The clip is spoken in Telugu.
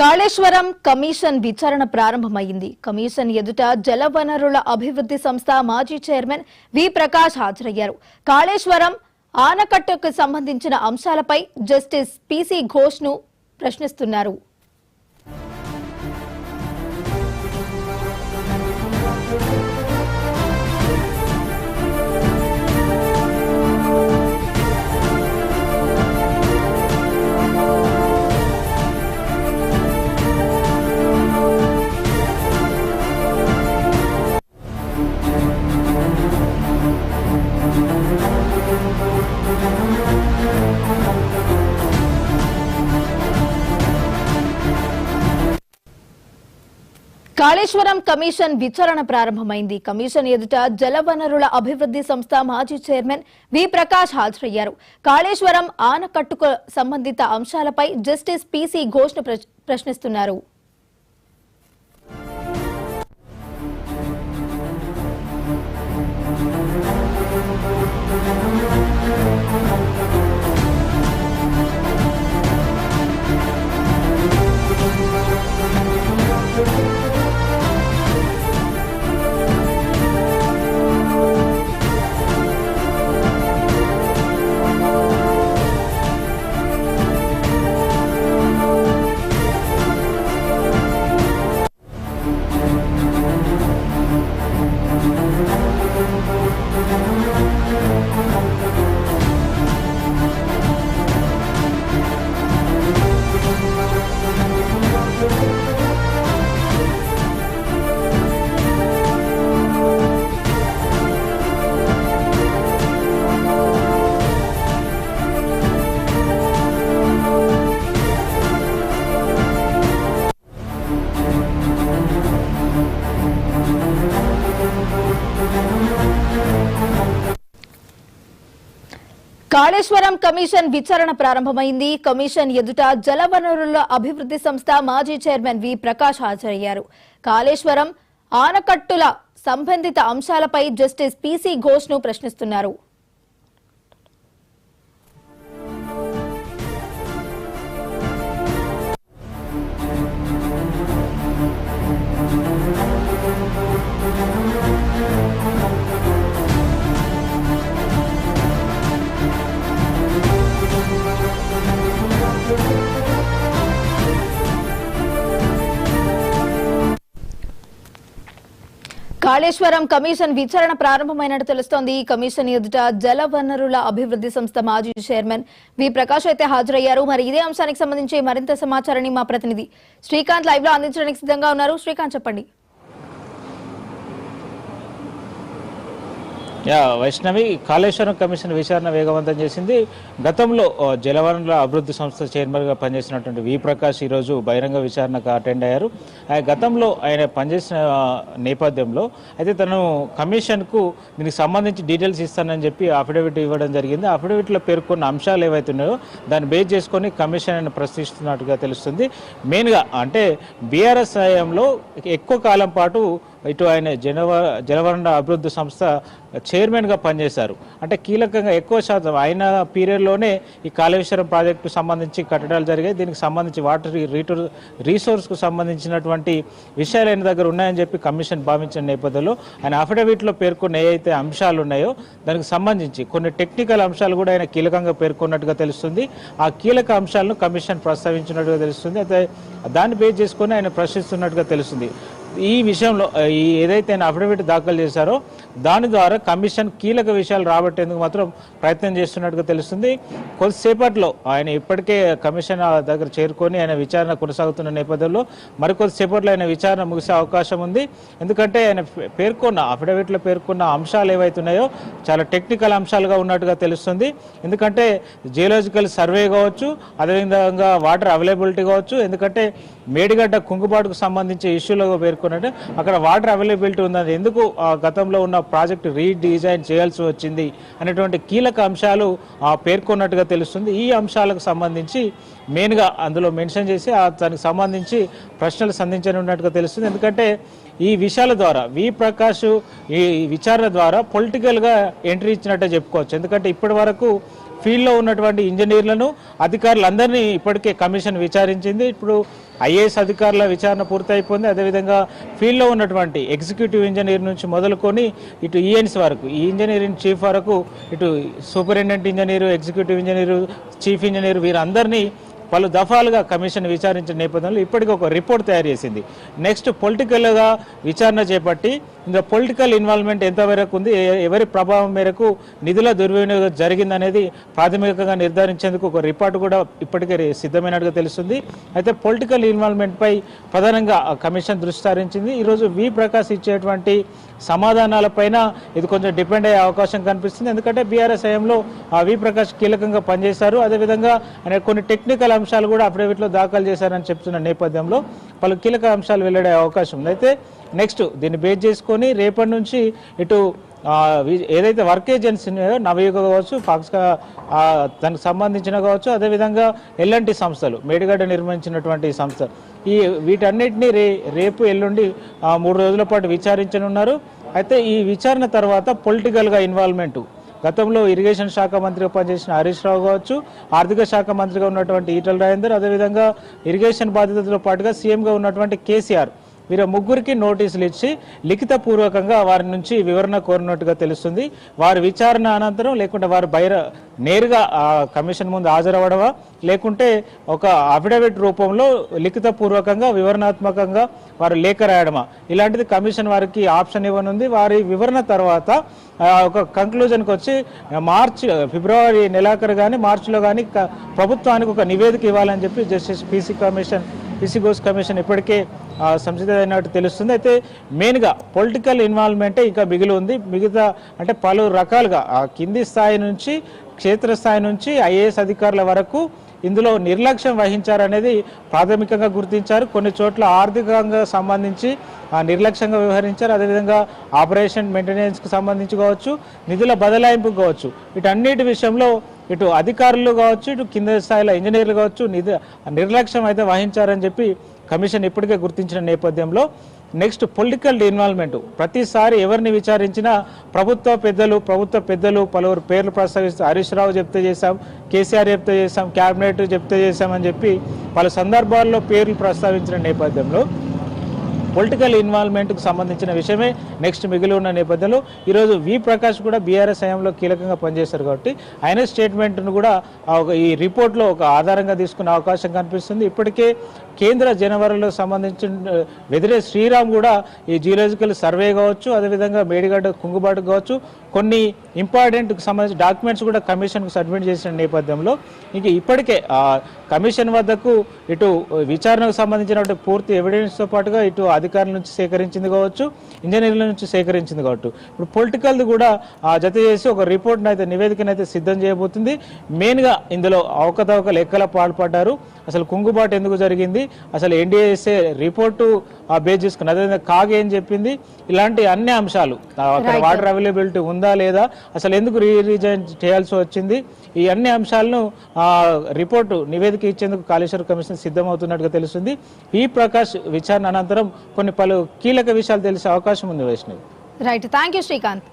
కాళేశ్వరం కమిషన్ విచారణ ప్రారంభమైంది. కమిషన్ ఎదుట జలవనరుల అభివృద్ధి సంస్థ మాజీ చైర్మన్ వి ప్రకాష్ హాజరయ్యారు. కాళేశ్వరం ఆనకట్టుకు సంబంధించిన అంశాలపై జస్టిస్ పిసి ఘోష్ ను ప్రశ్నిస్తున్నారు. కాళేశ్వరం కమిషన్ విచారణ ప్రారంభమైంది. కమిషన్ ఎదుట జలవనరుల అభివృద్ధి సంస్థ మాజీ చైర్మన్ వి ప్రకాష్ హాజరయ్యారు. కాళేశ్వరం ఆనకట్టుకు సంబంధిత అంశాలపై జస్టిస్ పిసి ఘోష్ ను ప్రశ్నిస్తున్నారు. కాళేశ్వరం కమిషన్ విచారణ ప్రారంభమైంది. కమిషన్ ఎదుట జలవనరుల అభివృద్ధి సంస్థ మాజీ చైర్మన్ వి ప్రకాష్ హాజరయ్యారు. కాళేశ్వరం ఆనకట్టుల సంబంధిత అంశాలపై జస్టిస్ పిసి ఘోష్ ను ప్రశ్నిస్తున్నారు. కాళేశ్వరం కమిషన్ విచారణ ప్రారంభమైనట్టు తెలుస్తోంది. కమిషన్ ఎదుట జలవనరుల అభివృద్ధి సంస్థ మాజీ చైర్మన్ వి ప్రకాష్ అయితే హాజరయ్యారు. మరి ఇదే అంశానికి సంబంధించి మరింత సమాచారాన్ని మా ప్రతినిధి శ్రీకాంత్ లైవ్ లో అందించడానికి సిద్ధంగా ఉన్నారు. శ్రీకాంత్, చెప్పండి. వైష్ణవి, కాళేశ్వరం కమిషన్ విచారణ వేగవంతం చేసింది. గతంలో జలవనరుల అభివృద్ధి సంస్థ చైర్మన్గా పనిచేసినటువంటి వి ప్రకాష్ ఈరోజు బహిరంగ విచారణకు అటెండ్ అయ్యారు. గతంలో ఆయన పనిచేసిన నేపథ్యంలో అయితే తను కమిషన్కు దీనికి సంబంధించి డీటెయిల్స్ ఇస్తానని చెప్పి అఫిడవిట్ ఇవ్వడం జరిగింది. అఫిడవిట్లో పేర్కొన్న అంశాలు ఏవైతున్నాయో దాన్ని బేస్ చేసుకొని కమిషన్ ఆయన ప్రశ్నిస్తున్నట్టుగా తెలుస్తుంది. మెయిన్గా అంటే బీఆర్ఎస్ హయాంలో ఎక్కువ కాలం పాటు ఇటు ఆయన జలవనరుల అభివృద్ధి సంస్థ చైర్మన్గా పనిచేశారు. అంటే కీలకంగా ఎక్కువ శాతం ఆయన పీరియడ్లోనే ఈ కాళేశ్వరం ప్రాజెక్టుకు సంబంధించి కట్టడాలు జరిగాయి. దీనికి సంబంధించి వాటర్ రీసోర్స్కు సంబంధించినటువంటి విషయాలు ఆయన దగ్గర ఉన్నాయని చెప్పి కమిషన్ భావించిన నేపథ్యంలో ఆయన అఫిడవిట్లో పేర్కొన్న ఏవైతే అంశాలు ఉన్నాయో దానికి సంబంధించి కొన్ని టెక్నికల్ అంశాలు కూడా ఆయన కీలకంగా పేర్కొన్నట్టుగా తెలుస్తుంది. ఆ కీలక అంశాలను కమిషన్ ప్రస్తావించినట్టుగా తెలుస్తుంది. అయితే దాన్ని బేస్ చేసుకొని ఆయన ప్రశ్నిస్తున్నట్టుగా తెలుస్తుంది. ఈ విషయంలో ఏదైతే ఆయన అఫిడవిట్ దాఖలు చేశారో దాని ద్వారా కమిషన్ కీలక విషయాలు రాబట్టేందుకు మాత్రం ప్రయత్నం చేస్తున్నట్టుగా తెలుస్తుంది. కొద్దిసేపట్లో ఆయన ఇప్పటికే కమిషన్ దగ్గర చేరుకొని ఆయన విచారణ కొనసాగుతున్న నేపథ్యంలో మరికొద్దిసేపట్లో ఆయన విచారణ ముగిసే అవకాశం ఉంది. ఎందుకంటే ఆయన అఫిడవిట్లో పేర్కొన్న అంశాలు ఏవైతున్నాయో చాలా టెక్నికల్ అంశాలుగా ఉన్నట్టుగా తెలుస్తుంది. ఎందుకంటే జియోలాజికల్ సర్వే కావచ్చు, అదేవిధంగా వాటర్ అవైలబిలిటీ కావచ్చు. ఎందుకంటే మేడిగడ్డ కుంగుబాటుకు సంబంధించి ఇష్యూలో పేర్కొన్నట్టు అక్కడ వాటర్ అవైలబిలిటీ ఉందని, ఎందుకు గతంలో ఉన్న ప్రాజెక్టు రీడిజైన్ చేయాల్సి వచ్చింది అనేటువంటి కీలక అంశాలు పేర్కొన్నట్టుగా తెలుస్తుంది. ఈ అంశాలకు సంబంధించి మెయిన్గా అందులో మెన్షన్ చేసి దానికి సంబంధించి ప్రశ్నలు సంధించనున్నట్టుగా తెలుస్తుంది. ఎందుకంటే ఈ విషయాల ద్వారా వి ప్రకాష్ ఈ విచారణ ద్వారా పొలిటికల్గా ఎంట్రీ ఇచ్చినట్టే చెప్పుకోవచ్చు. ఎందుకంటే ఇప్పటి వరకు ఫీల్డ్లో ఉన్నటువంటి ఇంజనీర్లను అధికారులందరినీ ఇప్పటికే కమిషన్ విచారించింది. ఇప్పుడు ఐఏఎస్ అధికారుల విచారణ పూర్తయిపోయింది. అదేవిధంగా ఫీల్డ్లో ఉన్నటువంటి ఎగ్జిక్యూటివ్ ఇంజనీర్ నుంచి మొదలుకొని ఇటు ఈఎన్సీ వరకు, ఈ ఇంజనీరింగ్ చీఫ్ వరకు, ఇటు superintendent engineer, executive engineer, chief engineer వీరందరినీ పలు దఫాలుగా కమిషన్ విచారించిన నేపథ్యంలో ఇప్పటికీ ఒక రిపోర్ట్ తయారు చేసింది. నెక్స్ట్ పొలిటికల్గా విచారణ చేపట్టి ఇందులో పొలిటికల్ ఇన్వాల్వ్మెంట్ ఎంతవరకు ఉంది, ఎవరి ప్రభావం మేరకు నిధుల దుర్వినియోగం జరిగిందనేది ప్రాథమికంగా నిర్ధారించేందుకు ఒక రిపోర్ట్ కూడా ఇప్పటికే సిద్ధమైనట్టుగా తెలుస్తుంది. అయితే పొలిటికల్ ఇన్వాల్వ్మెంట్పై ప్రధానంగా కమిషన్ దృష్టి సారించింది. ఈరోజు వి ప్రకాష్ ఇచ్చేటువంటి సమాధానాలపైన ఇది కొంచెం డిపెండ్ అయ్యే అవకాశం కనిపిస్తుంది. ఎందుకంటే బీఆర్ఎస్ హయాంలో వి ప్రకాష్ కీలకంగా పనిచేశారు. అదేవిధంగా ఆయన కొన్ని టెక్నికల్ అంశాలు కూడా అఫిడవిట్లో దాఖలు చేశారని చెప్తున్న నేపథ్యంలో పలు కీలక అంశాలు వెల్లడే అవకాశం ఉంది. అయితే నెక్స్ట్ దీన్ని బేస్ చేసుకొని రేపటి నుంచి ఇటు ఏదైతే వర్క్ ఏజెన్సీ నవయుగ కావచ్చు, ఫాక్స్గా దానికి సంబంధించిన కావచ్చు, అదేవిధంగా ఎల్ఎన్టీ సంస్థలు, మేడిగడ్డ నిర్మించినటువంటి సంస్థ, వీటన్నిటినీ రేపు ఎల్లుండి 3 రోజుల పాటు విచారించనున్నారు. అయితే ఈ విచారణ తర్వాత పొలిటికల్గా ఇన్వాల్వ్మెంట్ గతంలో ఇరిగేషన్ శాఖ మంత్రిగా పనిచేసిన హరీష్ రావు కావచ్చు, ఆర్థిక శాఖ మంత్రిగా ఉన్నటువంటి ఈటల రాజేందర్, అదేవిధంగా ఇరిగేషన్ బాధ్యతలతో పాటుగా సీఎంగా ఉన్నటువంటి కేసీఆర్, వీరు ముగ్గురికి నోటీసులు ఇచ్చి లిఖితపూర్వకంగా వారి నుంచి వివరణ కోరినట్టుగా తెలుస్తుంది. వారి విచారణ అనంతరం లేకుంటే వారు నేరుగా కమిషన్ ముందు హాజరవ్వడమా, లేకుంటే ఒక అఫిడవిట్ రూపంలో లిఖితపూర్వకంగా వివరణాత్మకంగా వారు లేఖ రాయడమా, ఇలాంటిది కమిషన్ వారికి ఆప్షన్ ఇవ్వనుంది. వారి వివరణ తర్వాత ఒక కంక్లూజన్కి వచ్చి ఫిబ్రవరి నెలాఖరు కానీ మార్చిలో కానీ ప్రభుత్వానికి ఒక నివేదిక ఇవ్వాలని చెప్పి జస్టిస్ పీసీ ఘోష్ కమిషన్ ఇప్పటికే సంసిద్ధమైనట్టు తెలుస్తుంది. అయితే మెయిన్గా పొలిటికల్ ఇన్వాల్వ్మెంటే ఇంకా మిగిలి ఉంది. మిగతా అంటే పలు రకాలుగా కింది స్థాయి నుంచి క్షేత్రస్థాయి నుంచి ఐఏఎస్ అధికారుల వరకు ఇందులో నిర్లక్ష్యం వహించారనేది ప్రాథమికంగా గుర్తించారు. కొన్ని చోట్ల ఆర్థికంగా సంబంధించి నిర్లక్ష్యంగా వ్యవహరించారు. అదేవిధంగా ఆపరేషన్ మెయింటెనెన్స్కి సంబంధించి కావచ్చు, నిధుల బదలాయింపు కావచ్చు, వీటన్నిటి విషయంలో ఇటు అధికారులు కావచ్చు, ఇటు కింద స్థాయిలో ఇంజనీర్లు కావచ్చు నిర్లక్ష్యం అయితే వహించారని చెప్పి కమిషన్ ఇప్పటికే గుర్తించిన నేపథ్యంలో నెక్స్ట్ పొలిటికల్ ఇన్వాల్వ్మెంట్ ప్రతిసారి ఎవరిని విచారించినా ప్రభుత్వ పెద్దలు పలువురు పేర్లు ప్రస్తావిస్తూ హరీష్ రావు చెప్తే చేశాం, కేసీఆర్ చెప్తే చేశాం, క్యాబినెట్ చెప్తే చేశామని చెప్పి పలు సందర్భాల్లో పేర్లు ప్రస్తావించిన నేపథ్యంలో పొలిటికల్ ఇన్వాల్వ్మెంట్కు సంబంధించిన విషయమే నెక్స్ట్ మిగిలి ఉన్న నేపథ్యంలో ఈరోజు వి ప్రకాష్ కూడా బీఆర్ఎస్ హయాంలో కీలకంగా పనిచేశారు కాబట్టి ఆయన స్టేట్మెంట్ను కూడా ఈ రిపోర్ట్లో ఒక ఆధారంగా తీసుకునే అవకాశం కనిపిస్తుంది. ఇప్పటికే కేంద్ర జనవరిలకు సంబంధించిన వెదిరే శ్రీరామ్ కూడా ఈ జియోలాజికల్ సర్వే కావచ్చు, అదేవిధంగా మేడిగడ్డ కుంగుబాటు కావచ్చు, కొన్ని ఇంపార్టెంట్కి సంబంధించిన డాక్యుమెంట్స్ కూడా కమిషన్కు సబ్మిట్ చేసిన నేపథ్యంలో ఇంక ఇప్పటికే కమిషన్ వద్దకు ఇటు విచారణకు సంబంధించినటువంటి పూర్తి ఎవిడెన్స్తో పాటుగా ఇటు అధికారుల నుంచి సేకరించింది కావచ్చు, ఇంజనీర్ల నుంచి సేకరించింది కావచ్చు, ఇప్పుడు పొలిటికల్ది కూడా జత చేసి ఒక రిపోర్ట్ని అయితే నివేదికనైతే సిద్ధం చేయబోతుంది. మెయిన్గా ఇందులో అవకతవకలు ఎక్కడ పాల్పడ్డారు, అసలు కుంగుబాటు ఎందుకు జరిగింది, అసలు ఎన్డీఏఎస్ఏ రిపోర్టు బేస్ చేసుకుని, అదేవిధంగా కాగ్ ఏం చెప్పింది, ఇలాంటి అన్ని అంశాలు, అక్కడ వాటర్ అవైలబిలిటీ ఉందా లేదా, అసలు ఎందుకు రీజైన్ చేయాల్సి వచ్చింది, ఈ అన్ని అంశాలను రిపోర్టు నివేదిక ఇచ్చేందుకు కాళేశ్వరం కమిషన్ సిద్ధమవుతున్నట్టుగా తెలుస్తుంది. ఈ ప్రకాష్ విచారణ అనంతరం పలు కీలక విషయాలు తెలిసే అవకాశం ఉంది. Vaishnavi. Right, thank you Srikanth.